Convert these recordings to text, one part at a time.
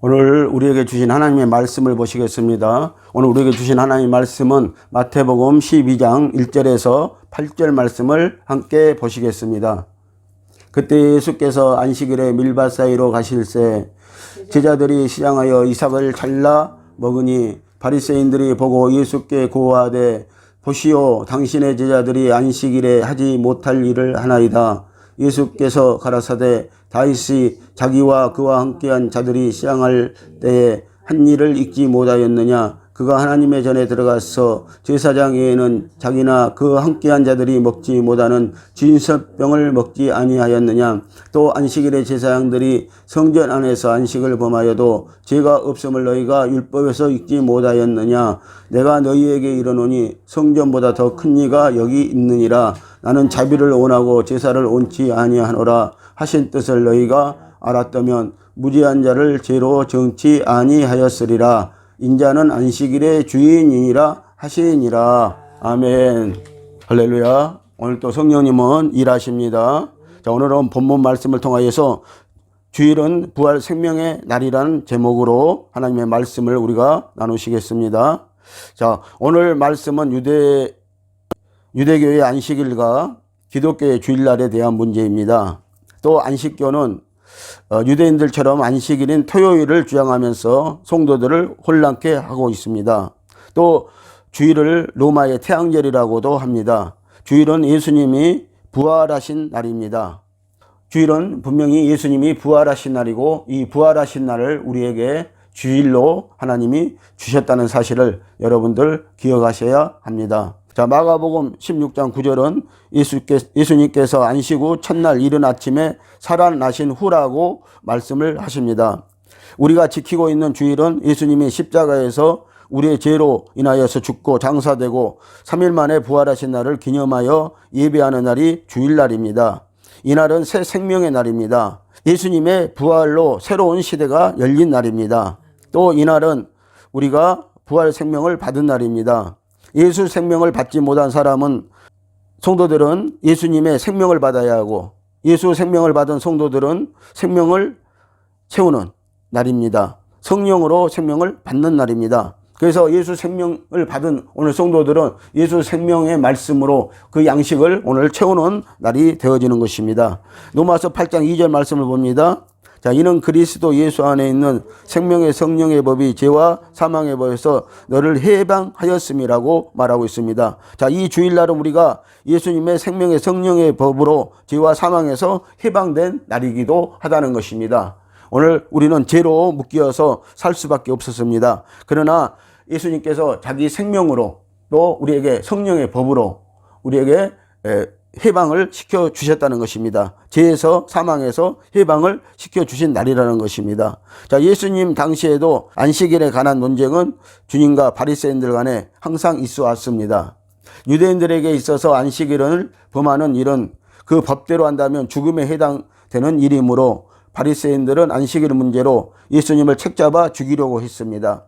오늘 우리에게 주신 하나님의 말씀을 보시겠습니다. 오늘 우리에게 주신 하나님의 말씀은 마태복음 12장 1절에서 8절 말씀을 함께 보시겠습니다. 그때 예수께서 안식일에 밀밭 사이로 가실새 제자들이 시장하여 이삭을 잘라 먹으니 바리새인들이 보고 예수께 고하되 보시오, 당신의 제자들이 안식일에 하지 못할 일을 하나이다. 예수께서 가라사대 다윗이 자기와 그와 함께한 자들이 시장할 때에 한 일을 잊지 못하였느냐. 그가 하나님의 전에 들어가서 제사장 외에는 자기나 그 함께한 자들이 먹지 못하는 진설병을 먹지 아니하였느냐. 또 안식일에 제사장들이 성전 안에서 안식을 범하여도 죄가 없음을 너희가 율법에서 읽지 못하였느냐. 내가 너희에게 이르노니 성전보다 더 큰 이가 여기 있느니라. 나는 자비를 원하고 제사를 원치 아니하노라 하신 뜻을 너희가 알았다면 무죄한 자를 죄로 정치 아니하였으리라. 인자는 안식일의 주인이니라 하시니라. 아멘. 할렐루야. 오늘 또 성령님은 일하십니다. 자, 오늘은 본문 말씀을 통하여서 주일은 부활 생명의 날이라는 제목으로 하나님의 말씀을 우리가 나누시겠습니다. 자, 오늘 말씀은 유대교의 안식일과 기독교의 주일날에 대한 문제입니다. 또 안식교는 유대인들처럼 안식일인 토요일을 주장하면서 성도들을 혼란케 하고 있습니다. 또 주일을 로마의 태양절이라고도 합니다. 주일은 예수님이 부활하신 날입니다. 주일은 분명히 예수님이 부활하신 날이고 이 부활하신 날을 우리에게 주일로 하나님이 주셨다는 사실을 여러분들 기억하셔야 합니다. 자, 마가복음 16장 9절은 예수님께서 안식 후 첫날 이른 아침에 살아나신 후라고 말씀을 하십니다. 우리가 지키고 있는 주일은 예수님이 십자가에서 우리의 죄로 인하여서 죽고 장사되고 3일 만에 부활하신 날을 기념하여 예배하는 날이 주일날입니다. 이날은 새 생명의 날입니다. 예수님의 부활로 새로운 시대가 열린 날입니다. 또 이날은 우리가 부활 생명을 받은 날입니다. 예수 생명을 받지 못한 성도들은 예수님의 생명을 받아야 하고 예수 생명을 받은 성도들은 생명을 채우는 날입니다. 성령으로 생명을 받는 날입니다. 그래서 예수 생명을 받은 오늘 성도들은 예수 생명의 말씀으로 그 양식을 오늘 채우는 날이 되어지는 것입니다. 로마서 8장 2절 말씀을 봅니다. 자, 이는 그리스도 예수 안에 있는 생명의 성령의 법이 죄와 사망의 법에서 너를 해방하였음이라고 말하고 있습니다. 자, 이 주일날은 우리가 예수님의 생명의 성령의 법으로 죄와 사망에서 해방된 날이기도 하다는 것입니다. 오늘 우리는 죄로 묶여서 살 수밖에 없었습니다. 그러나 예수님께서 자기 생명으로 또 우리에게 성령의 법으로 우리에게 해방을 시켜주셨다는 것입니다. 죄에서 사망에서 해방을 시켜주신 날이라는 것입니다. 자, 예수님 당시에도 안식일에 관한 논쟁은 주님과 바리새인들 간에 항상 있어 왔습니다. 유대인들에게 있어서 안식일을 범하는 일은 그 법대로 한다면 죽음에 해당되는 일이므로 바리새인들은 안식일 문제로 예수님을 책잡아 죽이려고 했습니다.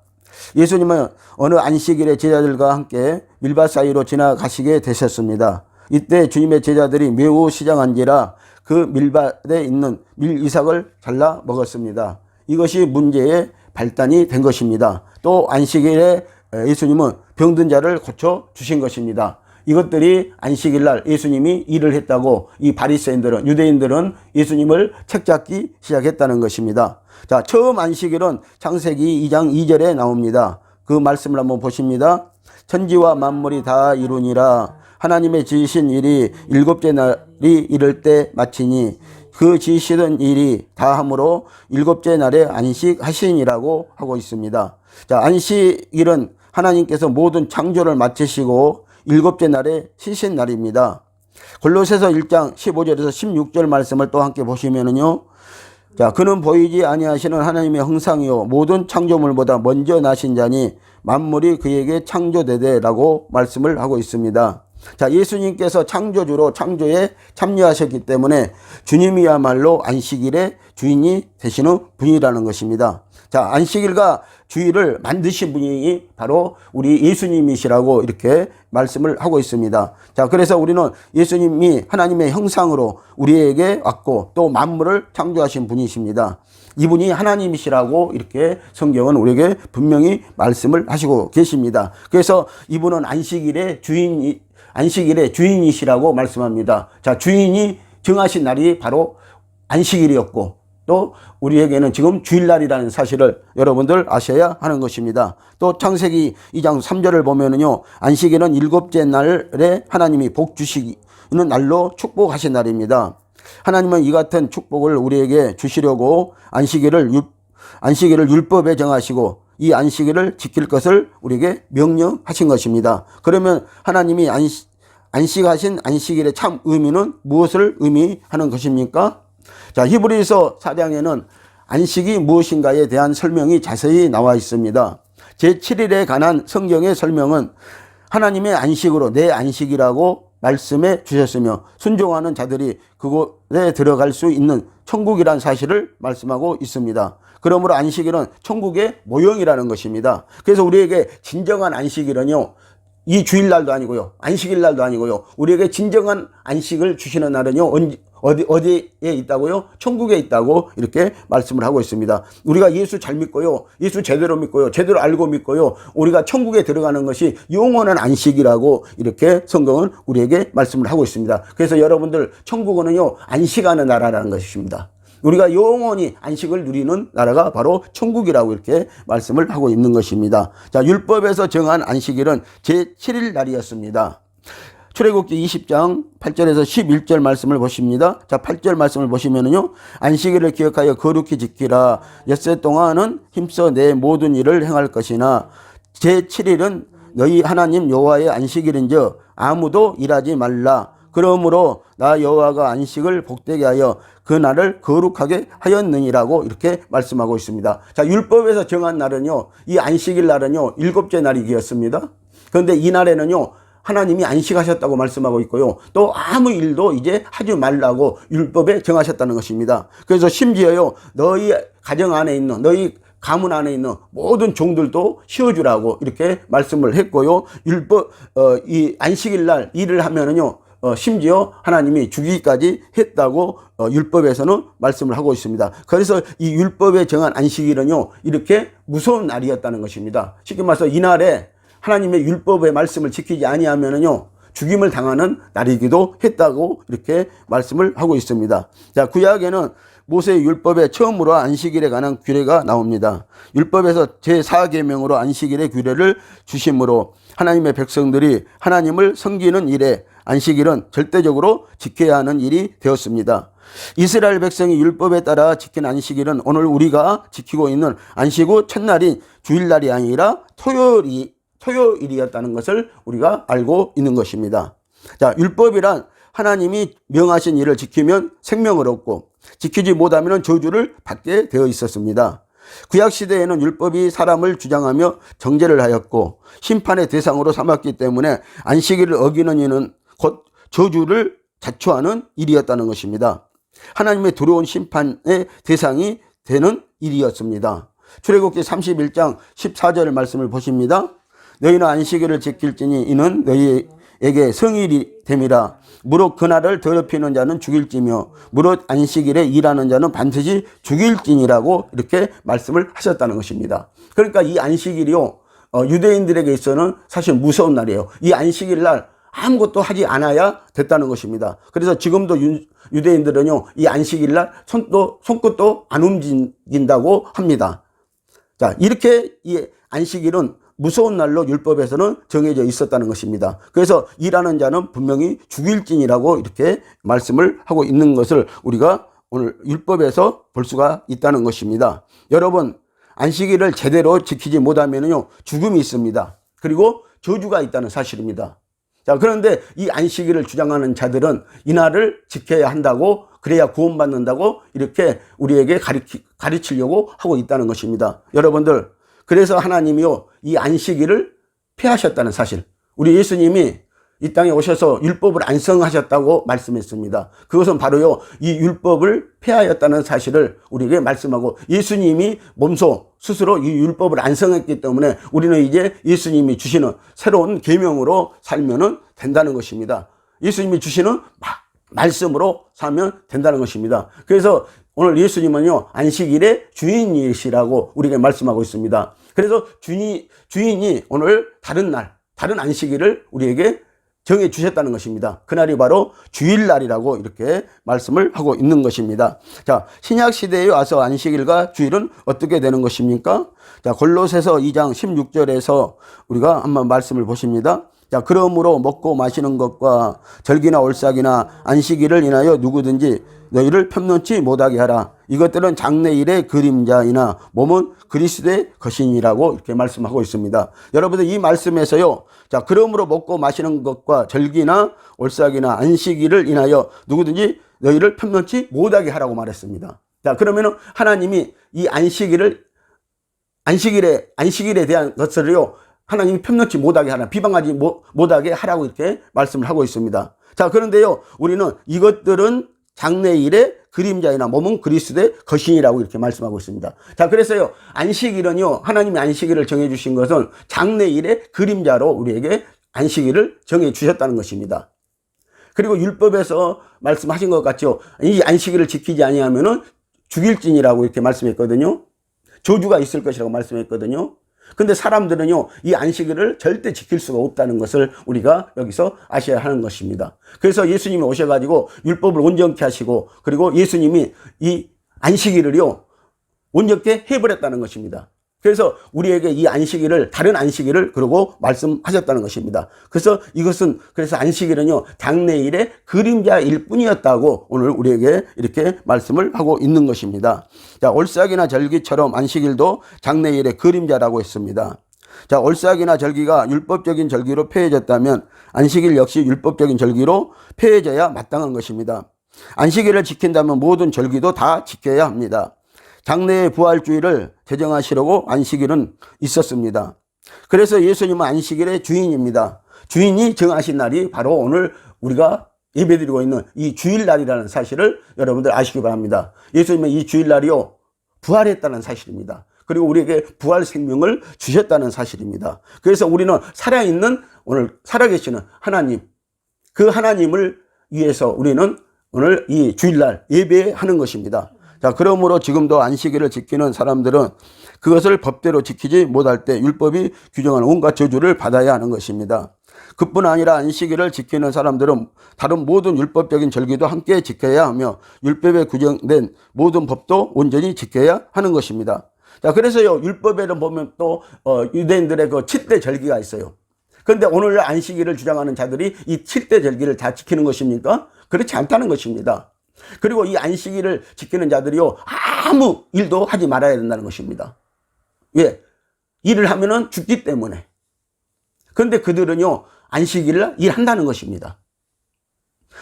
예수님은 어느 안식일에 제자들과 함께 밀밭 사이로 지나가시게 되셨습니다. 이때 주님의 제자들이 매우 시장한지라 그 밀밭에 있는 밀이삭을 잘라 먹었습니다. 이것이 문제의 발단이 된 것입니다. 또 안식일에 예수님은 병든 자를 고쳐 주신 것입니다. 이것들이 안식일날 예수님이 일을 했다고 이 바리새인들은 유대인들은 예수님을 책잡기 시작했다는 것입니다. 자, 처음 안식일은 창세기 2장 2절에 나옵니다. 그 말씀을 한번 보십니다. 천지와 만물이 다 이루니라. 하나님의 지으신 일이 일곱째 날이 이를 때 마치니 그 지으시던 일이 다 함으로 일곱째 날에 안식하시니라고 하고 있습니다. 자, 안식일은 하나님께서 모든 창조를 마치시고 일곱째 날에 쉬신 날입니다. 골로새서 1장 15절에서 16절 말씀을 또 함께 보시면은요. 자, 그는 보이지 아니하시는 하나님의 형상이요 모든 창조물보다 먼저 나신 자니 만물이 그에게 창조되되라고 말씀을 하고 있습니다. 자, 예수님께서 창조주로 창조에 참여하셨기 때문에 주님이야말로 안식일의 주인이 되시는 분이라는 것입니다. 자, 안식일과 주일을 만드신 분이 바로 우리 예수님이시라고 이렇게 말씀을 하고 있습니다. 자, 그래서 우리는 예수님이 하나님의 형상으로 우리에게 왔고 또 만물을 창조하신 분이십니다. 이분이 하나님이시라고 이렇게 성경은 우리에게 분명히 말씀을 하시고 계십니다. 그래서 이분은 안식일의 주인이시라고 말씀합니다. 자, 주인이 정하신 날이 바로 안식일이었고 또 우리에게는 지금 주일날이라는 사실을 여러분들 아셔야 하는 것입니다. 또 창세기 2장 3절을 보면은요, 안식일은 일곱째 날에 하나님이 복 주시는 날로 축복하신 날입니다. 하나님은 이 같은 축복을 우리에게 주시려고 안식일을 율법에 정하시고 이 안식일을 지킬 것을 우리에게 명령하신 것입니다. 그러면 하나님이 안식하신 안식일의 참 의미는 무엇을 의미하는 것입니까? 자, 히브리서 4장에는 안식이 무엇인가에 대한 설명이 자세히 나와 있습니다. 제7일에 관한 성경의 설명은 하나님의 안식으로 내 안식이라고 말씀해 주셨으며 순종하는 자들이 그곳에 들어갈 수 있는 천국이라는 사실을 말씀하고 있습니다. 그러므로 안식일은 천국의 모형이라는 것입니다. 그래서 우리에게 진정한 안식일은요, 이 주일날도 아니고요, 안식일날도 아니고요, 우리에게 진정한 안식을 주시는 날은요, 어디에 있다고요? 천국에 있다고 이렇게 말씀을 하고 있습니다. 우리가 예수 잘 믿고요, 예수 제대로 믿고요, 제대로 알고 믿고요, 우리가 천국에 들어가는 것이 영원한 안식이라고 이렇게 성경은 우리에게 말씀을 하고 있습니다. 그래서 여러분들, 천국은요, 안식하는 나라라는 것입니다. 우리가 영원히 안식을 누리는 나라가 바로 천국이라고 이렇게 말씀을 하고 있는 것입니다. 자, 율법에서 정한 안식일은 제7일 날이었습니다. 출애굽기 20장 8절에서 11절 말씀을 보십니다. 자, 8절 말씀을 보시면은요, 안식일을 기억하여 거룩히 지키라. 엿새 동안은 힘써 내 모든 일을 행할 것이나 제7일은 너희 하나님 여호와의 안식일인즉 아무도 일하지 말라. 그러므로 나 여호와가 안식을 복되게 하여 그 날을 거룩하게 하였느니라고 이렇게 말씀하고 있습니다. 자, 율법에서 정한 날은요, 이 안식일 날은요, 일곱째 날이기였습니다. 그런데 이 날에는요, 하나님이 안식하셨다고 말씀하고 있고요, 또 아무 일도 이제 하지 말라고 율법에 정하셨다는 것입니다. 그래서 심지어요, 너희 가정 안에 있는, 너희 가문 안에 있는 모든 종들도 쉬어주라고 이렇게 말씀을 했고요, 이 안식일 날 일을 하면은요, 심지어 하나님이 죽이기까지 했다고 율법에서는 말씀을 하고 있습니다. 그래서 이 율법에 정한 안식일은요, 이렇게 무서운 날이었다는 것입니다. 쉽게 말해서 이날에 하나님의 율법의 말씀을 지키지 아니하면은요, 죽임을 당하는 날이기도 했다고 이렇게 말씀을 하고 있습니다. 자, 구약에는 모세의 율법에 처음으로 안식일에 관한 규례가 나옵니다. 율법에서 제4계명으로 안식일의 규례를 주심으로 하나님의 백성들이 하나님을 섬기는 일에 안식일은 절대적으로 지켜야 하는 일이 되었습니다. 이스라엘 백성이 율법에 따라 지킨 안식일은 오늘 우리가 지키고 있는 안식 후 첫날인 주일날이 아니라 토요일이었다는 것을 우리가 알고 있는 것입니다. 자, 율법이란 하나님이 명하신 일을 지키면 생명을 얻고 지키지 못하면 저주를 받게 되어 있었습니다. 구약시대에는 율법이 사람을 주장하며 정죄를 하였고 심판의 대상으로 삼았기 때문에 안식일을 어기는 이는 곧 저주를 자초하는 일이었다는 것입니다. 하나님의 두려운 심판의 대상이 되는 일이었습니다. 출애굽기 31장 14절 말씀을 보십니다. 너희는 안식일을 지킬지니 이는 너희에게 성일이 됨이라. 무릇 그날을 더럽히는 자는 죽일지며 무릇 안식일에 일하는 자는 반드시 죽일지니라고 이렇게 말씀을 하셨다는 것입니다. 그러니까 이 안식일이요, 유대인들에게 있어서는 사실 무서운 날이에요. 이 안식일 날 아무것도 하지 않아야 됐다는 것입니다. 그래서 지금도 유대인들은요, 이 안식일 날 손끝도 안 움직인다고 합니다. 자, 이렇게 이 안식일은 무서운 날로 율법에서는 정해져 있었다는 것입니다. 그래서 일하는 자는 분명히 죽일진이라고 이렇게 말씀을 하고 있는 것을 우리가 오늘 율법에서 볼 수가 있다는 것입니다. 여러분, 안식일을 제대로 지키지 못하면요, 죽음이 있습니다. 그리고 저주가 있다는 사실입니다. 자, 그런데 이 안식일을 주장하는 자들은 이날을 지켜야 한다고, 그래야 구원받는다고 이렇게 우리에게 가르치려고 하고 있다는 것입니다. 여러분들, 그래서 하나님이요, 이 안식일을 폐하셨다는 사실. 우리 예수님이 이 땅에 오셔서 율법을 안성하셨다고 말씀했습니다. 그것은 바로요, 이 율법을 폐하였다는 사실을 우리에게 말씀하고, 예수님이 몸소 스스로 이 율법을 안성했기 때문에 우리는 이제 예수님이 주시는 새로운 계명으로 살면은 된다는 것입니다. 예수님이 주시는 말씀으로 살면 된다는 것입니다. 그래서 오늘 예수님은요, 안식일의 주인이시라고 우리에게 말씀하고 있습니다. 그래서 주인이 오늘 다른 안식일을 우리에게 정해 주셨다는 것입니다. 그날이 바로 주일날이라고 이렇게 말씀을 하고 있는 것입니다. 자, 신약 시대에 와서 안식일과 주일은 어떻게 되는 것입니까? 자, 골로새서 2장 16절에서 우리가 한번 말씀을 보십니다. 자, 그러므로 먹고 마시는 것과 절기나 올삭이나 안식일을 인하여 누구든지 너희를 편놓지 못하게 하라. 이것들은 장래일의 그림자이나 몸은 그리스도의 것이니라고 이렇게 말씀하고 있습니다. 여러분들 이 말씀에서요, 자, 그러므로 먹고 마시는 것과 절기나 올삭이나 안식일을 인하여 누구든지 너희를 편놓지 못하게 하라고 말했습니다. 자, 그러면은 하나님이 이 안식일에 대한 것을요, 하나님이 편놓지 못하게 하라, 비방하지 못하게 하라고 이렇게 말씀을 하고 있습니다. 자, 그런데요, 우리는 이것들은 장래일의 그림자이나 몸은 그리스도의 것이니라고 이렇게 말씀하고 있습니다. 자, 그래서요, 안식일은요, 하나님이 안식일을 정해주신 것은 장래일의 그림자로 우리에게 안식일을 정해주셨다는 것입니다. 그리고 율법에서 말씀하신 것 같죠. 이 안식일을 지키지 아니하면은 죽일진이라고 이렇게 말씀했거든요. 저주가 있을 것이라고 말씀했거든요. 근데 사람들은요, 이 안식일을 절대 지킬 수가 없다는 것을 우리가 여기서 아셔야 하는 것입니다. 그래서 예수님이 오셔가지고 율법을 온전케 하시고, 그리고 예수님이 이 안식일을요, 온전케 해버렸다는 것입니다. 그래서 우리에게 이 안식일을, 다른 안식일을 그러고 말씀하셨다는 것입니다. 그래서 그래서 안식일은요, 장래일의 그림자일 뿐이었다고 오늘 우리에게 이렇게 말씀을 하고 있는 것입니다. 자, 올삭이나 절기처럼 안식일도 장래일의 그림자라고 했습니다. 자, 올삭이나 절기가 율법적인 절기로 폐해졌다면 안식일 역시 율법적인 절기로 폐해져야 마땅한 것입니다. 안식일을 지킨다면 모든 절기도 다 지켜야 합니다. 장래의 부활주의를 제정하시려고 안식일은 있었습니다. 그래서 예수님은 안식일의 주인입니다. 주인이 정하신 날이 바로 오늘 우리가 예배드리고 있는 이 주일날이라는 사실을 여러분들 아시기 바랍니다. 예수님은 이 주일날이요, 부활했다는 사실입니다. 그리고 우리에게 부활 생명을 주셨다는 사실입니다. 그래서 우리는 살아있는, 오늘 살아계시는 하나님, 그 하나님을 위해서 우리는 오늘 이 주일날 예배하는 것입니다. 자, 그러므로 지금도 안식일을 지키는 사람들은 그것을 법대로 지키지 못할 때 율법이 규정하는 온갖 저주를 받아야 하는 것입니다. 그뿐 아니라 안식일을 지키는 사람들은 다른 모든 율법적인 절기도 함께 지켜야 하며 율법에 규정된 모든 법도 온전히 지켜야 하는 것입니다. 자, 그래서요, 율법에는 보면 또 유대인들의 그 7대 절기가 있어요. 그런데 오늘 안식일을 주장하는 자들이 이 7대 절기를 다 지키는 것입니까? 그렇지 않다는 것입니다. 그리고 이 안식일을 지키는 자들이요, 아무 일도 하지 말아야 된다는 것입니다. 왜? 일을 하면은 죽기 때문에. 그런데 그들은요, 안식일을 일한다는 것입니다.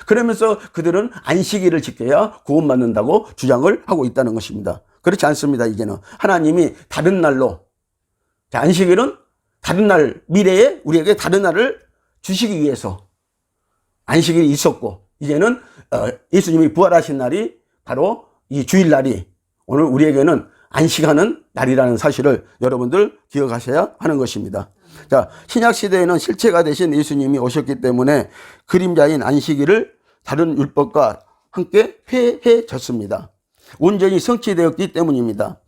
그러면서 그들은 안식일을 지켜야 구원받는다고 주장을 하고 있다는 것입니다. 그렇지 않습니다. 이제는 하나님이 다른 날로, 자, 안식일은 다른 날, 미래에 우리에게 다른 날을 주시기 위해서 안식일이 있었고, 이제는 예수님이 부활하신 날이 바로 이 주일날이 오늘 우리에게는 안식하는 날이라는 사실을 여러분들 기억하셔야 하는 것입니다. 자, 신약 시대에는 실체가 되신 예수님이 오셨기 때문에 그림자인 안식일을 다른 율법과 함께 폐해졌습니다. 온전히 성취되었기 때문입니다.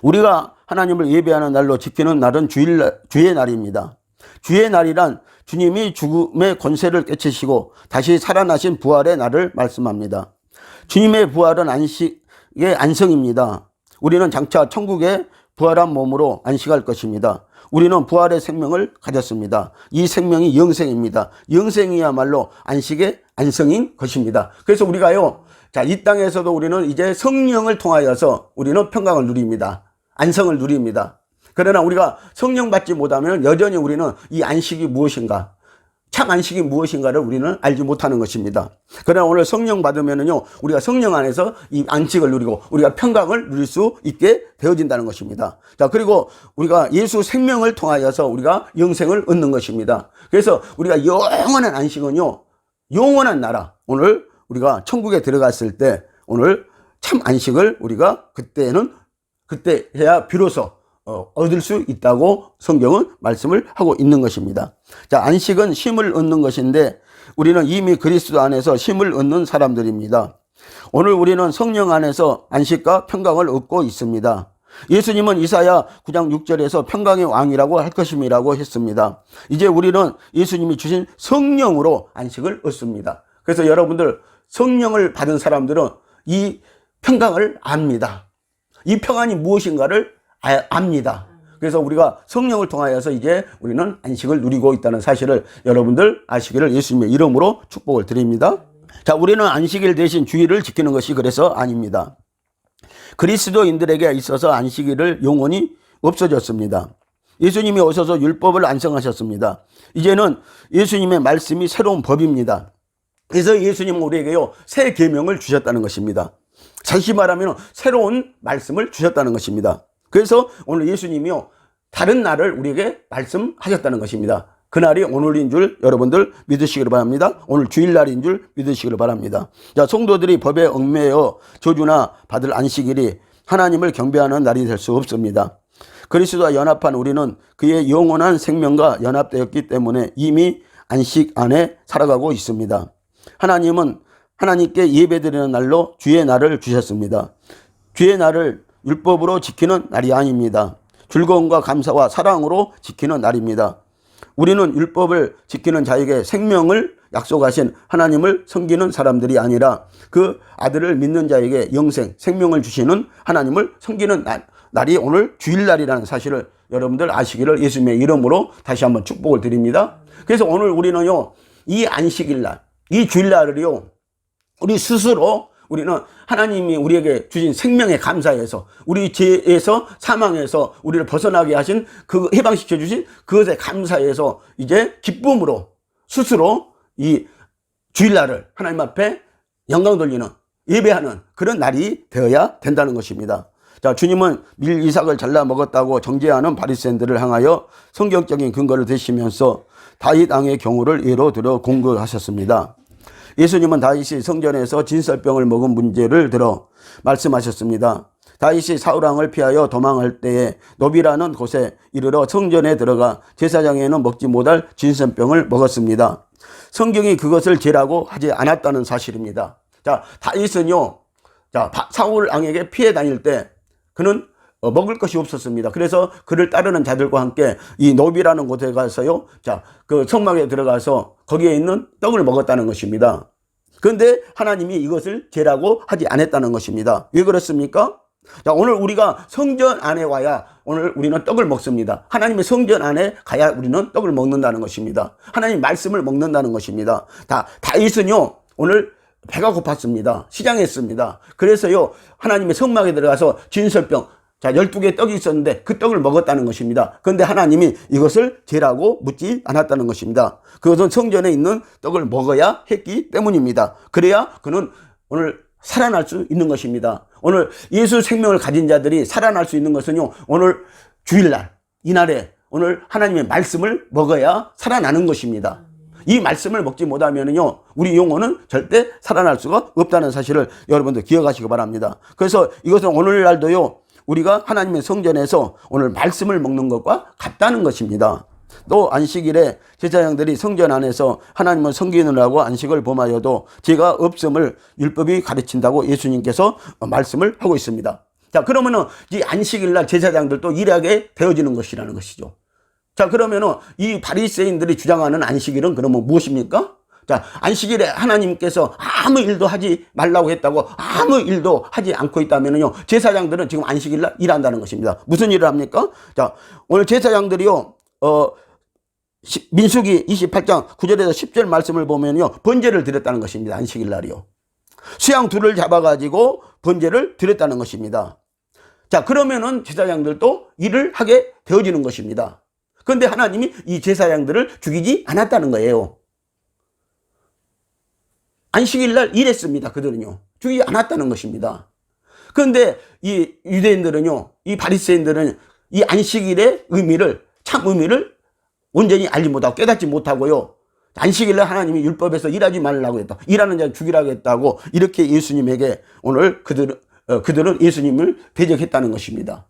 우리가 하나님을 예배하는 날로 지키는 날은 주의 날입니다. 주의 날이란 주님이 죽음의 권세를 깨치시고 다시 살아나신 부활의 날을 말씀합니다. 주님의 부활은 안식의 안성입니다. 우리는 장차 천국의 부활한 몸으로 안식할 것입니다. 우리는 부활의 생명을 가졌습니다. 이 생명이 영생입니다. 영생이야말로 안식의 안성인 것입니다. 그래서 우리가요, 자, 이 땅에서도 우리는 이제 성령을 통하여서 우리는 평강을 누립니다. 안성을 누립니다. 그러나 우리가 성령 받지 못하면 여전히 우리는 이 안식이 무엇인가, 참 안식이 무엇인가를 우리는 알지 못하는 것입니다. 그러나 오늘 성령 받으면은요, 우리가 성령 안에서 이 안식을 누리고 우리가 평강을 누릴 수 있게 되어진다는 것입니다. 자, 그리고 우리가 예수 생명을 통하여서 우리가 영생을 얻는 것입니다. 그래서 우리가 영원한 안식은요, 영원한 나라, 오늘 우리가 천국에 들어갔을 때 오늘 참 안식을 우리가 그때 해야 비로소 얻을 수 있다고 성경은 말씀을 하고 있는 것입니다. 자, 안식은 쉼을 얻는 것인데 우리는 이미 그리스도 안에서 쉼을 얻는 사람들입니다. 오늘 우리는 성령 안에서 안식과 평강을 얻고 있습니다. 예수님은 이사야 9장 6절에서 평강의 왕이라고 할 것임이라고 했습니다. 이제 우리는 예수님이 주신 성령으로 안식을 얻습니다. 그래서 여러분들 성령을 받은 사람들은 이 평강을 압니다. 이 평안이 무엇인가를 압니다. 그래서 우리가 성령을 통하여서 이제 우리는 안식을 누리고 있다는 사실을 여러분들 아시기를 예수님의 이름으로 축복을 드립니다. 자, 우리는 안식일 대신 주일을 지키는 것이 그래서 아닙니다. 그리스도인들에게 있어서 안식일을 영원히 없어졌습니다. 예수님이 오셔서 율법을 완성하셨습니다. 이제는 예수님의 말씀이 새로운 법입니다. 그래서 예수님은 우리에게요, 새 계명을 주셨다는 것입니다. 다시 말하면 새로운 말씀을 주셨다는 것입니다. 그래서 오늘 예수님이요, 다른 날을 우리에게 말씀하셨다는 것입니다. 그날이 오늘인 줄 여러분들 믿으시기를 바랍니다. 오늘 주일날인 줄 믿으시기를 바랍니다. 자, 성도들이 법에 얽매여 저주나 받을 안식일이 하나님을 경배하는 날이 될 수 없습니다. 그리스도와 연합한 우리는 그의 영원한 생명과 연합되었기 때문에 이미 안식 안에 살아가고 있습니다. 하나님은 하나님께 예배드리는 날로 주의 날을 주셨습니다. 주의 날을 율법으로 지키는 날이 아닙니다. 즐거움과 감사와 사랑으로 지키는 날입니다. 우리는 율법을 지키는 자에게 생명을 약속하신 하나님을 섬기는 사람들이 아니라 그 아들을 믿는 자에게 영생, 생명을 주시는 하나님을 섬기는 날이 오늘 주일날이라는 사실을 여러분들 아시기를 예수님의 이름으로 다시 한번 축복을 드립니다. 그래서 오늘 우리는요, 이 안식일날, 이 주일날을요, 우리 스스로 우리는 하나님이 우리에게 주신 생명에 감사해서 우리 죄에서 사망에서 우리를 벗어나게 하신 그 해방시켜 주신 그것에 감사해서 이제 기쁨으로 스스로 이 주일날을 하나님 앞에 영광 돌리는 예배하는 그런 날이 되어야 된다는 것입니다. 자, 주님은 밀 이삭을 잘라 먹었다고 정죄하는 바리새인들을 향하여 성경적인 근거를 대시면서 다윗 왕의 경우를 예로 들어 공격하셨습니다. 예수님은 다윗이 성전에서 진설병을 먹은 문제를 들어 말씀하셨습니다. 다윗이 사울왕을 피하여 도망할 때에 노비라는 곳에 이르러 성전에 들어가 제사장에는 먹지 못할 진설병을 먹었습니다. 성경이 그것을 죄라고 하지 않았다는 사실입니다. 자, 다윗은요, 자, 사울왕에게 피해 다닐 때 그는 먹을 것이 없었습니다. 그래서 그를 따르는 자들과 함께 이 노비라는 곳에 가서요, 자, 그 성막에 들어가서 거기에 있는 떡을 먹었다는 것입니다. 그런데 하나님이 이것을 죄라고 하지 않았다는 것입니다. 왜 그렇습니까? 자, 오늘 우리가 성전 안에 와야 오늘 우리는 떡을 먹습니다. 하나님의 성전 안에 가야 우리는 떡을 먹는다는 것입니다. 하나님 말씀을 먹는다는 것입니다. 다윗은요, 오늘 배가 고팠습니다. 시장했습니다. 그래서요, 하나님의 성막에 들어가서 진설병, 자, 12개의 떡이 있었는데 그 떡을 먹었다는 것입니다. 그런데 하나님이 이것을 죄라고 묻지 않았다는 것입니다. 그것은 성전에 있는 떡을 먹어야 했기 때문입니다. 그래야 그는 오늘 살아날 수 있는 것입니다. 오늘 예수 생명을 가진 자들이 살아날 수 있는 것은요, 오늘 주일날, 이날에 오늘 하나님의 말씀을 먹어야 살아나는 것입니다. 이 말씀을 먹지 못하면요, 우리 영혼은 절대 살아날 수가 없다는 사실을 여러분들 기억하시기 바랍니다. 그래서 이것은 오늘날도요, 우리가 하나님의 성전에서 오늘 말씀을 먹는 것과 같다는 것입니다. 또 안식일에 제사장들이 성전 안에서 하나님을 섬기느라고 안식을 범하여도 죄가 없음을 율법이 가르친다고 예수님께서 말씀을 하고 있습니다. 자, 그러면은 이 안식일날 제사장들도 일하게 되어지는 것이라는 것이죠. 자, 그러면은 이 바리새인들이 주장하는 안식일은 그러면 무엇입니까? 자, 안식일에 하나님께서 아무 일도 하지 말라고 했다고 아무 일도 하지 않고 있다면요, 제사장들은 지금 안식일날 일한다는 것입니다. 무슨 일을 합니까? 자, 오늘 제사장들이요, 민수기 28장 9절에서 10절 말씀을 보면요, 번제를 드렸다는 것입니다. 안식일날이요. 수양 둘을 잡아가지고 번제를 드렸다는 것입니다. 자, 그러면은 제사장들도 일을 하게 되어지는 것입니다. 그런데 하나님이 이 제사장들을 죽이지 않았다는 거예요. 안식일날 일했습니다. 그들은요, 죽이지 않았다는 것입니다. 그런데 이 유대인들은요, 이 바리새인들은 이 안식일의 의미를, 참 의미를 온전히 알지 못하고 깨닫지 못하고요. 안식일날 하나님이 율법에서 일하지 말라고 했다. 일하는 자를 죽이라고 했다고 이렇게 예수님에게 오늘 그들은 예수님을 대적했다는 것입니다.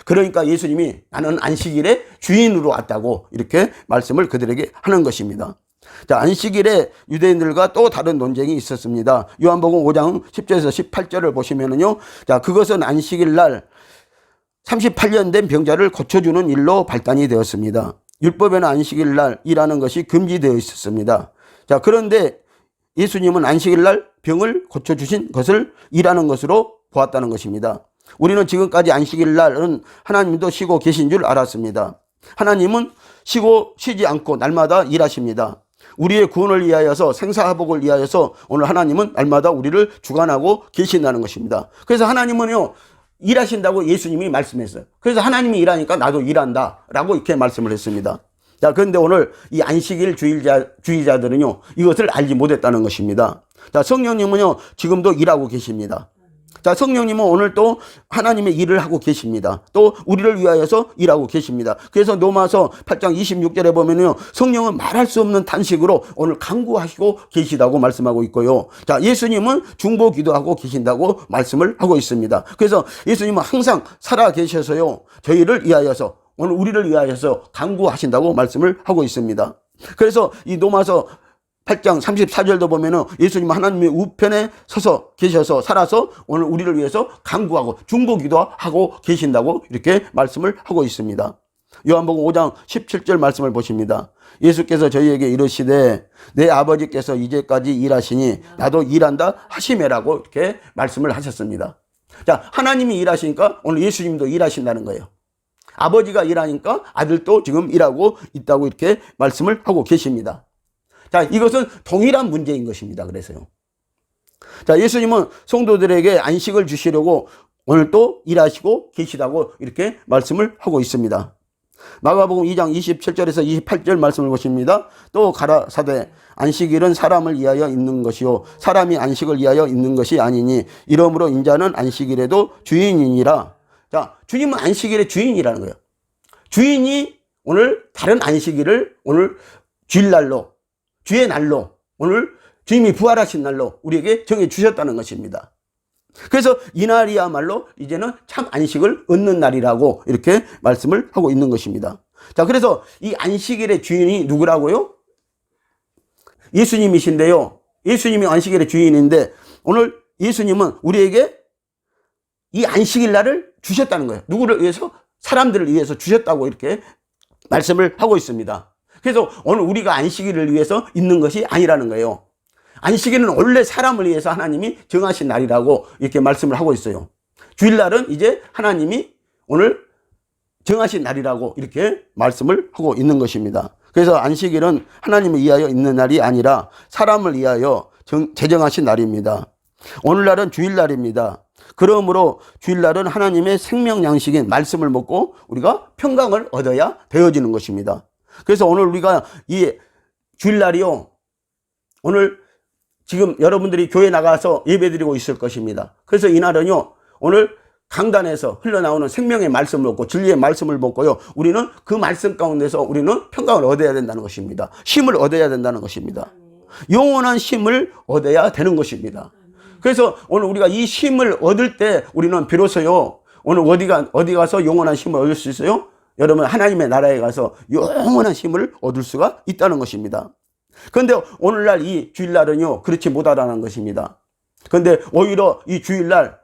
그러니까 예수님이 나는 안식일의 주인으로 왔다고 이렇게 말씀을 그들에게 하는 것입니다. 자, 안식일에 유대인들과 또 다른 논쟁이 있었습니다. 요한복음 5장 10절에서 18절을 보시면은요. 자, 그것은 안식일 날 38년 된 병자를 고쳐주는 일로 발단이 되었습니다. 율법에는 안식일 날 일하는 것이 금지되어 있었습니다. 자, 그런데 예수님은 안식일 날 병을 고쳐주신 것을 일하는 것으로 보았다는 것입니다. 우리는 지금까지 안식일 날은 하나님도 쉬고 계신 줄 알았습니다. 하나님은 쉬지 않고 날마다 일하십니다. 우리의 구원을 위하여서 생사화복을 위하여서 오늘 하나님은 날마다 우리를 주관하고 계신다는 것입니다. 그래서 하나님은요 일하신다고 예수님이 말씀했어요. 그래서 하나님이 일하니까 나도 일한다 라고 이렇게 말씀을 했습니다. 자, 그런데 오늘 이 안식일 주의자들은요 이것을 알지 못했다는 것입니다. 자, 성령님은요 지금도 일하고 계십니다. 자, 성령님은 오늘 또 하나님의 일을 하고 계십니다. 또 우리를 위하여서 일하고 계십니다. 그래서 로마서 8장 26절에 보면요 성령은 말할 수 없는 탄식으로 오늘 간구하시고 계시다고 말씀하고 있고요. 자, 예수님은 중보 기도하고 계신다고 말씀을 하고 있습니다. 그래서 예수님은 항상 살아 계셔서요 저희를 위하여서 오늘 우리를 위하여서 간구하신다고 말씀을 하고 있습니다. 그래서 이 로마서 8장 34절도 보면은 예수님은 하나님의 우편에 서서 계셔서 살아서 오늘 우리를 위해서 간구하고 중보 기도하고 계신다고 이렇게 말씀을 하고 있습니다. 요한복음 5장 17절 말씀을 보십니다. 예수께서 저희에게 이르시되 내 아버지께서 이제까지 일하시니 나도 일한다 하시매라고 이렇게 말씀을 하셨습니다. 자, 하나님이 일하시니까 오늘 예수님도 일하신다는 거예요. 아버지가 일하니까 아들도 지금 일하고 있다고 이렇게 말씀을 하고 계십니다. 자, 이것은 동일한 문제인 것입니다. 그래서요. 자, 예수님은 성도들에게 안식을 주시려고 오늘 또 일하시고 계시다고 이렇게 말씀을 하고 있습니다. 마가복음 2장 27절에서 28절 말씀을 보십니다. 또 가라사대 안식일은 사람을 위하여 있는 것이요 사람이 안식을 위하여 있는 것이 아니니 이러므로 인자는 안식일에도 주인이니라. 자, 주님은 안식일의 주인이라는 거예요. 주인이 오늘 다른 안식일을 오늘 주일날로 주의 날로 오늘 주님이 부활하신 날로 우리에게 정해 주셨다는 것입니다. 그래서 이날이야말로 이제는 참 안식을 얻는 날이라고 이렇게 말씀을 하고 있는 것입니다. 자, 그래서 이 안식일의 주인이 누구라고요? 예수님이신데요. 예수님이 안식일의 주인인데 오늘 예수님은 우리에게 이 안식일 날을 주셨다는 거예요. 누구를 위해서? 사람들을 위해서 주셨다고 이렇게 말씀을 하고 있습니다. 그래서 오늘 우리가 안식일을 위해서 있는 것이 아니라는 거예요. 안식일은 원래 사람을 위해서 하나님이 정하신 날이라고 이렇게 말씀을 하고 있어요. 주일날은 이제 하나님이 오늘 정하신 날이라고 이렇게 말씀을 하고 있는 것입니다. 그래서 안식일은 하나님을 위하여 있는 날이 아니라 사람을 위하여 제정하신 날입니다. 오늘날은 주일날입니다. 그러므로 주일날은 하나님의 생명 양식인 말씀을 먹고 우리가 평강을 얻어야 되어지는 것입니다. 그래서 오늘 우리가 이 주일날이요 오늘 지금 여러분들이 교회 나가서 예배드리고 있을 것입니다. 그래서 이날은요 오늘 강단에서 흘러나오는 생명의 말씀을 먹고 진리의 말씀을 먹고요 우리는 그 말씀 가운데서 우리는 평강을 얻어야 된다는 것입니다. 힘을 얻어야 된다는 것입니다. 영원한 힘을 얻어야 되는 것입니다. 그래서 오늘 우리가 이 쉼을 얻을 때 우리는 비로소요 오늘 어디 가서 영원한 쉼을 얻을 수 있어요? 여러분 하나님의 나라에 가서 영원한 쉼을 얻을 수가 있다는 것입니다. 그런데 오늘날 이 주일날은요 그렇지 못하다는 것입니다. 그런데 오히려 이 주일날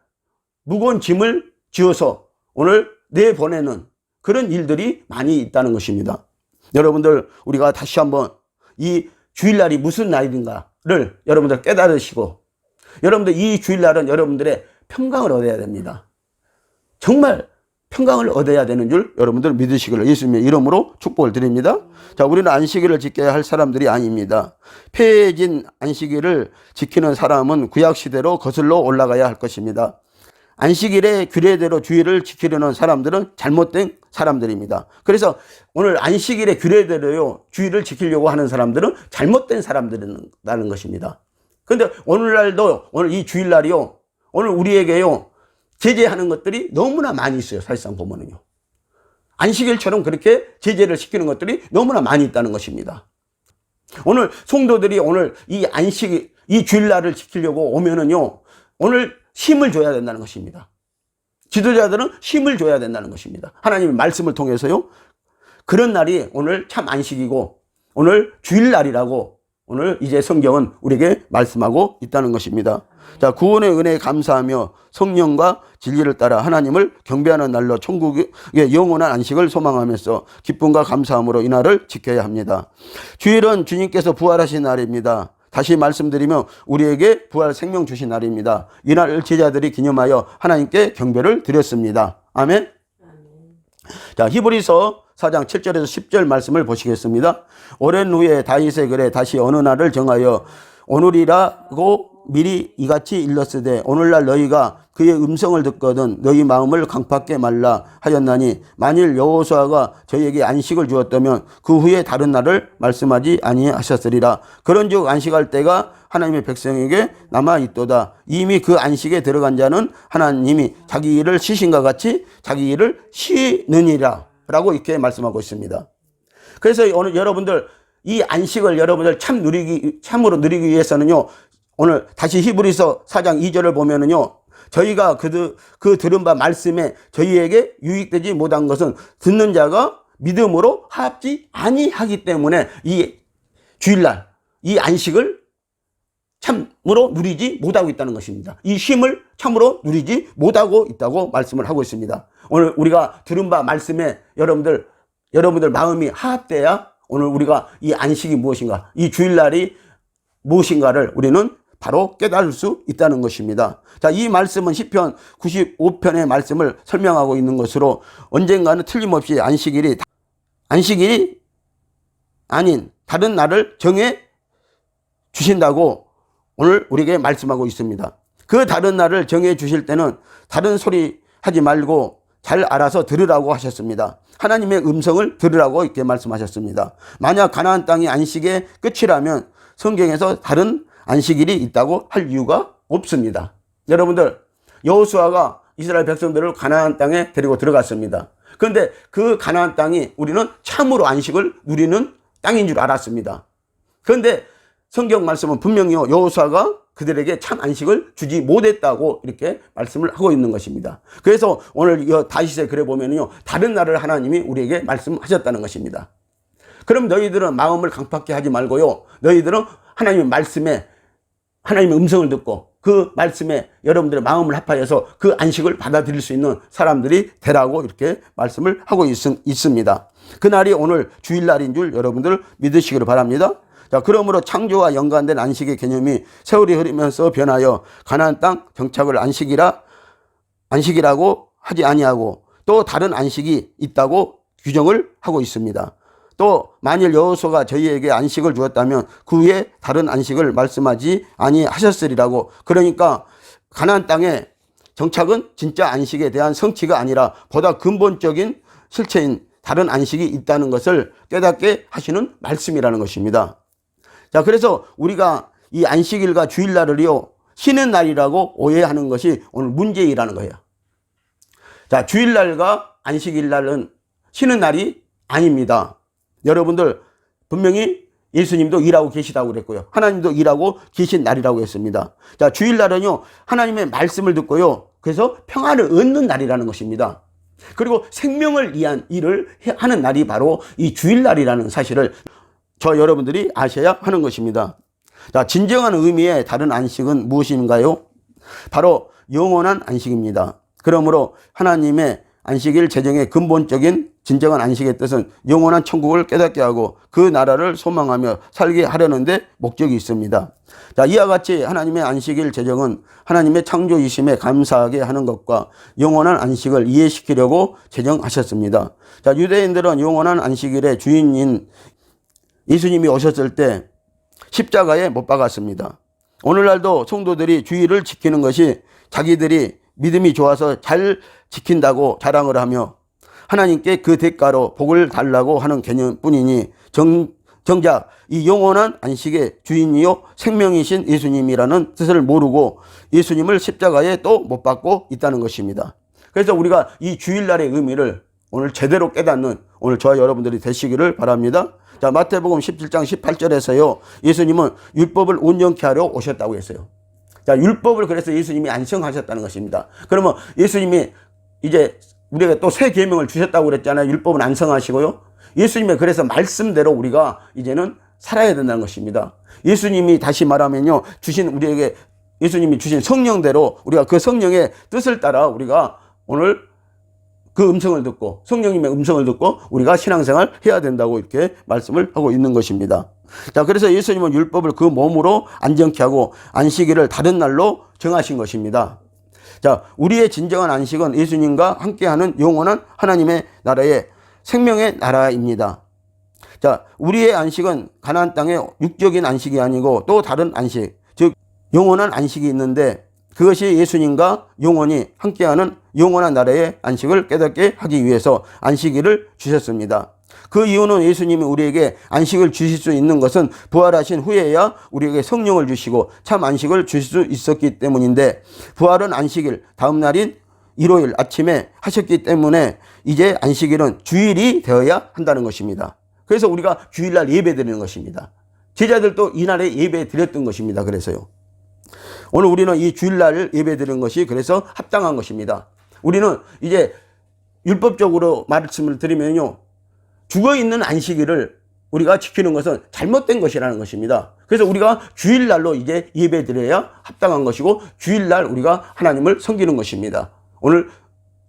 무거운 짐을 지어서 오늘 내보내는 그런 일들이 많이 있다는 것입니다. 여러분들 우리가 다시 한번 이 주일날이 무슨 날인가를 여러분들 깨달으시고 여러분들 이 주일날은 여러분들의 평강을 얻어야 됩니다. 정말 평강을 얻어야 되는 줄 여러분들 믿으시기를 예수님의 이름으로 축복을 드립니다. 자, 우리는 안식일을 지켜야 할 사람들이 아닙니다. 폐해진 안식일을 지키는 사람은 구약시대로 거슬러 올라가야 할 것입니다. 안식일의 규례대로 주일을 지키려는 사람들은 잘못된 사람들입니다. 그래서 오늘 안식일의 규례대로요 주일을 지키려고 하는 사람들은 잘못된 사람들이라는 것입니다. 그런데 오늘날도 오늘 이 주일날이요 오늘 우리에게요 제재하는 것들이 너무나 많이 있어요. 사실상 보면은요 안식일처럼 그렇게 제재를 시키는 것들이 너무나 많이 있다는 것입니다. 오늘 성도들이 오늘 이 이 주일날을 지키려고 오면은요, 오늘 힘을 줘야 된다는 것입니다. 지도자들은 힘을 줘야 된다는 것입니다. 하나님의 말씀을 통해서요. 그런 날이 오늘 참 안식이고 오늘 주일날이라고 오늘 이제 성경은 우리에게 말씀하고 있다는 것입니다. 자, 구원의 은혜에 감사하며 성령과 진리를 따라 하나님을 경배하는 날로 천국의 영원한 안식을 소망하면서 기쁨과 감사함으로 이 날을 지켜야 합니다. 주일은 주님께서 부활하신 날입니다. 다시 말씀드리면 우리에게 부활 생명 주신 날입니다. 이 날을 제자들이 기념하여 하나님께 경배를 드렸습니다. 아멘. 자, 히브리서 4장 7절에서 10절 말씀을 보시겠습니다. 오랜 후에 다윗의 글에 다시 어느 날을 정하여 오늘이라고 미리 이같이 일렀으되 오늘날 너희가 그의 음성을 듣거든 너희 마음을 강팍게 말라 하였나니 만일 여호수아가 저희에게 안식을 주었다면 그 후에 다른 날을 말씀하지 아니하셨으리라. 그런즉 안식할 때가 하나님의 백성에게 남아있도다. 이미 그 안식에 들어간 자는 하나님이 자기 일을 쉬신과 같이 자기 일을 쉬느니라 라고 이렇게 말씀하고 있습니다. 그래서 오늘 여러분들 이 안식을 여러분들 참으로 누리기 위해서는요, 오늘 다시 히브리서 4장 2절을 보면은요, 저희가 그 들은 바 말씀에 저희에게 유익되지 못한 것은 듣는 자가 믿음으로 합지 아니하기 때문에 이 주일날, 이 안식을 참으로 누리지 못하고 있다는 것입니다. 이 쉼을 참으로 누리지 못하고 있다고 말씀을 하고 있습니다. 오늘 우리가 들은 바 말씀에 여러분들 마음이 화합돼야 오늘 우리가 이 안식이 무엇인가, 이 주일날이 무엇인가를 우리는 바로 깨달을 수 있다는 것입니다. 자, 이 말씀은 시편 95편의 말씀을 설명하고 있는 것으로 언젠가는 틀림없이 안식일이 아닌 다른 날을 정해 주신다고 오늘 우리에게 말씀하고 있습니다. 그 다른 날을 정해 주실 때는 다른 소리 하지 말고 잘 알아서 들으라고 하셨습니다. 하나님의 음성을 들으라고 이렇게 말씀하셨습니다. 만약 가나안 땅이 안식의 끝이라면 성경에서 다른 안식일이 있다고 할 이유가 없습니다. 여러분들, 여호수아가 이스라엘 백성들을 가나안 땅에 데리고 들어갔습니다. 그런데 그 가나안 땅이 우리는 참으로 안식을 누리는 땅인 줄 알았습니다. 그런데 성경 말씀은 분명히요, 여호수아가 그들에게 참 안식을 주지 못했다고 이렇게 말씀을 하고 있는 것입니다. 그래서 오늘 이 다윗의 글에 보면요, 다른 날을 하나님이 우리에게 말씀하셨다는 것입니다. 그럼 너희들은 마음을 강팍게 하지 말고요, 너희들은 하나님의 말씀에 하나님의 음성을 듣고 그 말씀에 여러분들의 마음을 합하여서 그 안식을 받아들일 수 있는 사람들이 되라고 이렇게 말씀을 하고 있습니다. 그날이 오늘 주일날인 줄 여러분들 믿으시기를 바랍니다. 자, 그러므로 창조와 연관된 안식의 개념이 세월이 흐르면서 변하여 가나안 땅 정착을 안식이라고 하지 아니하고 또 다른 안식이 있다고 규정을 하고 있습니다. 또 만일 여호수아가 저희에게 안식을 주었다면 그 후에 다른 안식을 말씀하지 아니하셨으리라고. 그러니까 가나안 땅의 정착은 진짜 안식에 대한 성취가 아니라 보다 근본적인 실체인 다른 안식이 있다는 것을 깨닫게 하시는 말씀이라는 것입니다. 자, 그래서 우리가 이 안식일과 주일날을요, 쉬는 날이라고 오해하는 것이 오늘 문제이라는 거예요. 자, 주일날과 안식일날은 쉬는 날이 아닙니다. 여러분들 분명히 예수님도 일하고 계시다고 그랬고요, 하나님도 일하고 계신 날이라고 했습니다. 자, 주일날은요, 하나님의 말씀을 듣고요, 그래서 평안을 얻는 날이라는 것입니다. 그리고 생명을 위한 일을 하는 날이 바로 이 주일날이라는 사실을 저 여러분들이 아셔야 하는 것입니다. 자, 진정한 의미의 다른 안식은 무엇인가요? 바로 영원한 안식입니다. 그러므로 하나님의 안식일 제정의 근본적인 진정한 안식의 뜻은 영원한 천국을 깨닫게 하고 그 나라를 소망하며 살게 하려는 데 목적이 있습니다. 자, 이와 같이 하나님의 안식일 제정은 하나님의 창조이심에 감사하게 하는 것과 영원한 안식을 이해시키려고 제정하셨습니다. 자, 유대인들은 영원한 안식일의 주인인 예수님이 오셨을 때 십자가에 못 박았습니다. 오늘날도 성도들이 주일을 지키는 것이 자기들이 믿음이 좋아서 잘 지킨다고 자랑을 하며 하나님께 그 대가로 복을 달라고 하는 개념뿐이니 정작 이 영원한 안식의 주인이요 생명이신 예수님이라는 뜻을 모르고 예수님을 십자가에 또 못 박고 있다는 것입니다. 그래서 우리가 이 주일날의 의미를 오늘 제대로 깨닫는 오늘 저와 여러분들이 되시기를 바랍니다. 자, 마태복음 17장 18절에서요. 예수님은 율법을 온전케 하려 오셨다고 했어요. 자, 율법을 그래서 예수님이 안성하셨다는 것입니다. 그러면 예수님이 이제 우리가 또 새 계명을 주셨다고 그랬잖아요. 율법은 안성하시고요. 예수님의 그래서 말씀대로 우리가 이제는 살아야 된다는 것입니다. 예수님이 다시 말하면요. 우리에게 예수님이 주신 성령대로 우리가 그 성령의 뜻을 따라 우리가 오늘 그 음성을 듣고 성령님의 음성을 듣고 우리가 신앙생활 해야 된다고 이렇게 말씀을 하고 있는 것입니다. 자, 그래서 예수님은 율법을 그 몸으로 안정케 하고 안식일을 다른 날로 정하신 것입니다. 자, 우리의 진정한 안식은 예수님과 함께하는 영원한 하나님의 나라의 생명의 나라입니다. 자, 우리의 안식은 가나안 땅의 육적인 안식이 아니고 또 다른 안식, 즉 영원한 안식이 있는데 그것이 예수님과 영원히 함께하는 영원한 나라의 안식을 깨닫게 하기 위해서 안식일을 주셨습니다. 그 이유는 예수님이 우리에게 안식을 주실 수 있는 것은 부활하신 후에야 우리에게 성령을 주시고 참 안식을 주실 수 있었기 때문인데 부활은 안식일 다음 날인 일요일 아침에 하셨기 때문에 이제 안식일은 주일이 되어야 한다는 것입니다. 그래서 우리가 주일날 예배 드리는 것입니다. 제자들도 이날에 예배 드렸던 것입니다. 그래서요. 오늘 우리는 이 주일날 예배 드리는 것이 그래서 합당한 것입니다. 우리는 이제 율법적으로 말씀을 드리면요. 죽어있는 안식일을 우리가 지키는 것은 잘못된 것이라는 것입니다. 그래서 우리가 주일날로 이제 예배 드려야 합당한 것이고 주일날 우리가 하나님을 섬기는 것입니다. 오늘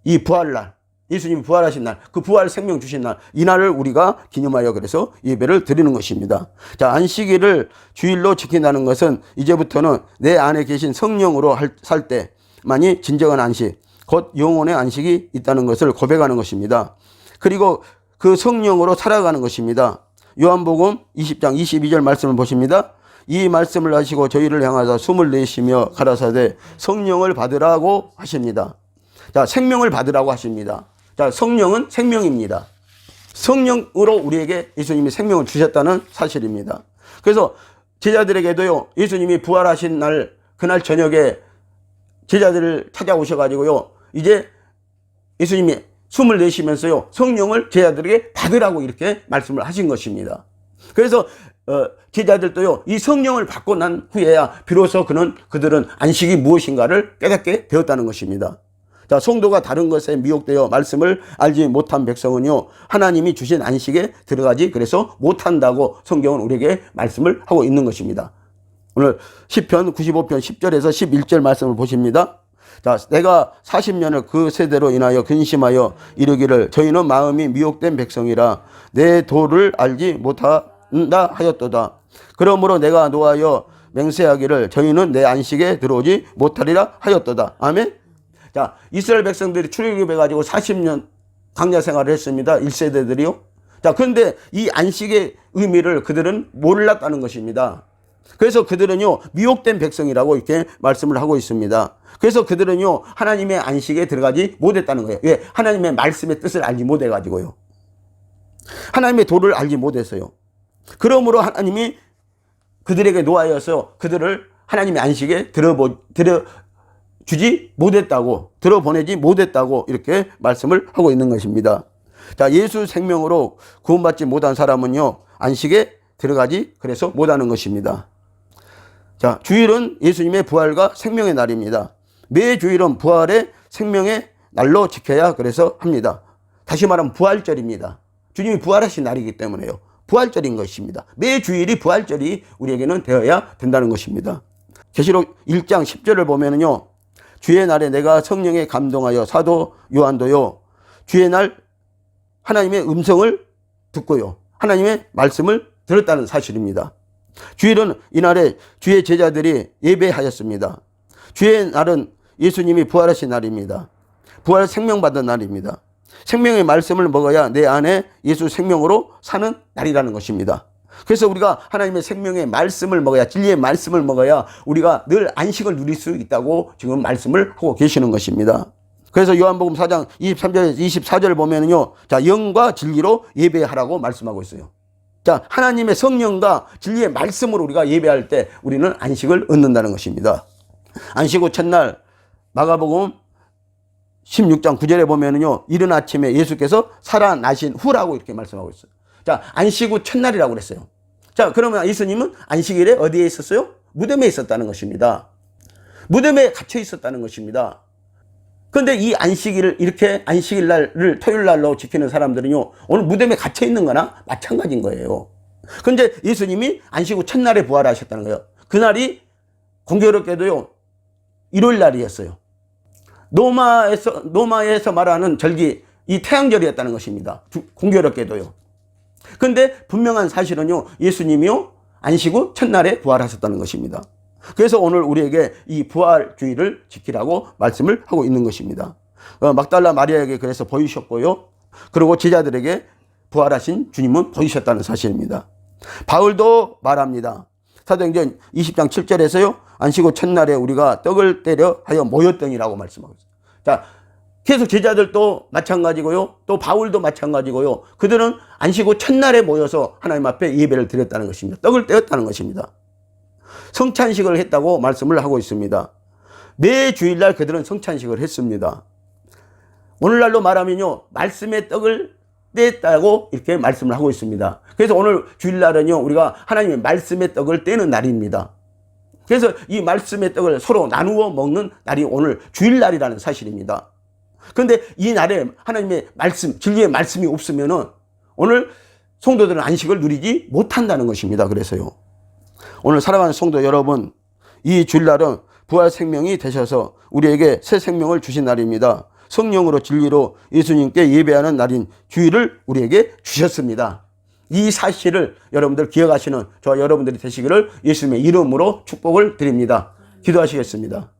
이 부활날, 예수님이 부활하신 날, 그 부활 생명 주신 날, 이 날을 우리가 기념하여 그래서 예배를 드리는 것입니다. 자, 안식일을 주일로 지킨다는 것은 이제부터는 내 안에 계신 성령으로 살 때만이 진정한 안식, 곧 영혼의 안식이 있다는 것을 고백하는 것입니다. 그리고 그 성령으로 살아가는 것입니다. 요한복음 20장 22절 말씀을 보십니다. 이 말씀을 하시고 저희를 향하사 숨을 내쉬며 가라사대 성령을 받으라고 하십니다. 자, 생명을 받으라고 하십니다. 자, 성령은 생명입니다. 성령으로 우리에게 예수님이 생명을 주셨다는 사실입니다. 그래서 제자들에게도요, 예수님이 부활하신 날, 그날 저녁에 제자들을 찾아오셔가지고요, 이제 예수님이 숨을 내쉬면서요, 성령을 제자들에게 받으라고 이렇게 말씀을 하신 것입니다. 그래서 제자들도요, 이 성령을 받고 난 후에야 비로소 그들은 안식이 무엇인가를 깨닫게 되었다는 것입니다. 자, 성도가 다른 것에 미혹되어 말씀을 알지 못한 백성은요, 하나님이 주신 안식에 들어가지 그래서 못한다고 성경은 우리에게 말씀을 하고 있는 것입니다. 오늘 시편 95편 10절에서 11절 말씀을 보십니다. 자, 내가 40년을 그 세대로 인하여 근심하여 이르기를 저희는 마음이 미혹된 백성이라 내 도를 알지 못한다 하였도다. 그러므로 내가 노하여 맹세하기를 저희는 내 안식에 들어오지 못하리라 하였도다. 아멘. 자, 이스라엘 백성들이 출애굽해가지고 40년 광야 생활을 했습니다. 1세대들이요. 자, 그런데 이 안식의 의미를 그들은 몰랐다는 것입니다. 그래서 그들은요, 미혹된 백성이라고 이렇게 말씀을 하고 있습니다. 그래서 그들은요, 하나님의 안식에 들어가지 못했다는 거예요. 왜? 하나님의 말씀의 뜻을 알지 못해가지고요. 하나님의 도를 알지 못해서요. 그러므로 하나님이 그들에게 노하여서 그들을 하나님의 안식에 들어보내지 못했다고 이렇게 말씀을 하고 있는 것입니다. 자, 예수 생명으로 구원받지 못한 사람은요, 안식에 들어가지 그래서 못하는 것입니다. 자, 주일은 예수님의 부활과 생명의 날입니다. 매 주일은 부활의 생명의 날로 지켜야 그래서 합니다. 다시 말하면 부활절입니다. 주님이 부활하신 날이기 때문에요. 부활절인 것입니다. 매 주일이 부활절이 우리에게는 되어야 된다는 것입니다. 계시록 1장 10절을 보면은요, 주의 날에 내가 성령에 감동하여 사도 요한도요, 주의 날 하나님의 음성을 듣고요, 하나님의 말씀을 들었다는 사실입니다. 주일은 이날에 주의 제자들이 예배하였습니다. 주의 날은 예수님이 부활하신 날입니다. 부활 생명받은 날입니다. 생명의 말씀을 먹어야 내 안에 예수 생명으로 사는 날이라는 것입니다. 그래서 우리가 하나님의 생명의 말씀을 먹어야, 진리의 말씀을 먹어야 우리가 늘 안식을 누릴 수 있다고 지금 말씀을 하고 계시는 것입니다. 그래서 요한복음 4장 23절에서 24절을 보면은요, 자, 영과 진리로 예배하라고 말씀하고 있어요. 자, 하나님의 성령과 진리의 말씀으로 우리가 예배할 때 우리는 안식을 얻는다는 것입니다. 안식 후 첫날 마가복음 16장 9절에 보면은요, 이른 아침에 예수께서 살아나신 후라고 이렇게 말씀하고 있어요. 자, 안식 후 첫날이라고 그랬어요. 자, 그러면 예수님은 안식일에 어디에 있었어요? 무덤에 있었다는 것입니다. 무덤에 갇혀 있었다는 것입니다. 그런데 이 안식일을 이렇게 안식일 날을 토요일 날로 지키는 사람들은요, 오늘 무덤에 갇혀 있는 거나 마찬가지인 거예요. 그런데 예수님이 안식 후 첫날에 부활하셨다는 거예요. 그날이 공교롭게도요, 일요일 날이었어요. 노마에서 말하는 절기, 이 태양절이었다는 것입니다. 공교롭게도요. 그런데 분명한 사실은요, 예수님이요, 안식 후 첫날에 부활하셨다는 것입니다. 그래서 오늘 우리에게 이 부활주의를 지키라고 말씀을 하고 있는 것입니다. 막달라 마리아에게 그래서 보이셨고요. 그리고 제자들에게 부활하신 주님은 보이셨다는 사실입니다. 바울도 말합니다. 사도행전 20장 7절에서요. 안식 후 첫날에 우리가 떡을 떼려 하여 모였더니라고 말씀하고 있어요. 자, 계속 제자들도 마찬가지고요. 또 바울도 마찬가지고요. 그들은 안식 후 첫날에 모여서 하나님 앞에 예배를 드렸다는 것입니다. 떡을 떼었다는 것입니다. 성찬식을 했다고 말씀을 하고 있습니다. 매 주일날 그들은 성찬식을 했습니다. 오늘날로 말하면요, 말씀의 떡을 떼었다고 이렇게 말씀을 하고 있습니다. 그래서 오늘 주일날은요, 우리가 하나님의 말씀의 떡을 떼는 날입니다. 그래서 이 말씀의 떡을 서로 나누어 먹는 날이 오늘 주일날이라는 사실입니다. 그런데 이 날에 하나님의 말씀, 진리의 말씀이 없으면은 오늘 성도들은 안식을 누리지 못한다는 것입니다. 그래서요, 오늘 사랑하는 성도 여러분, 이 주일날은 부활 생명이 되셔서 우리에게 새 생명을 주신 날입니다. 성령으로 진리로 예수님께 예배하는 날인 주일을 우리에게 주셨습니다. 이 사실을 여러분들 기억하시는 저 여러분들이 되시기를 예수님의 이름으로 축복을 드립니다. 기도하시겠습니다.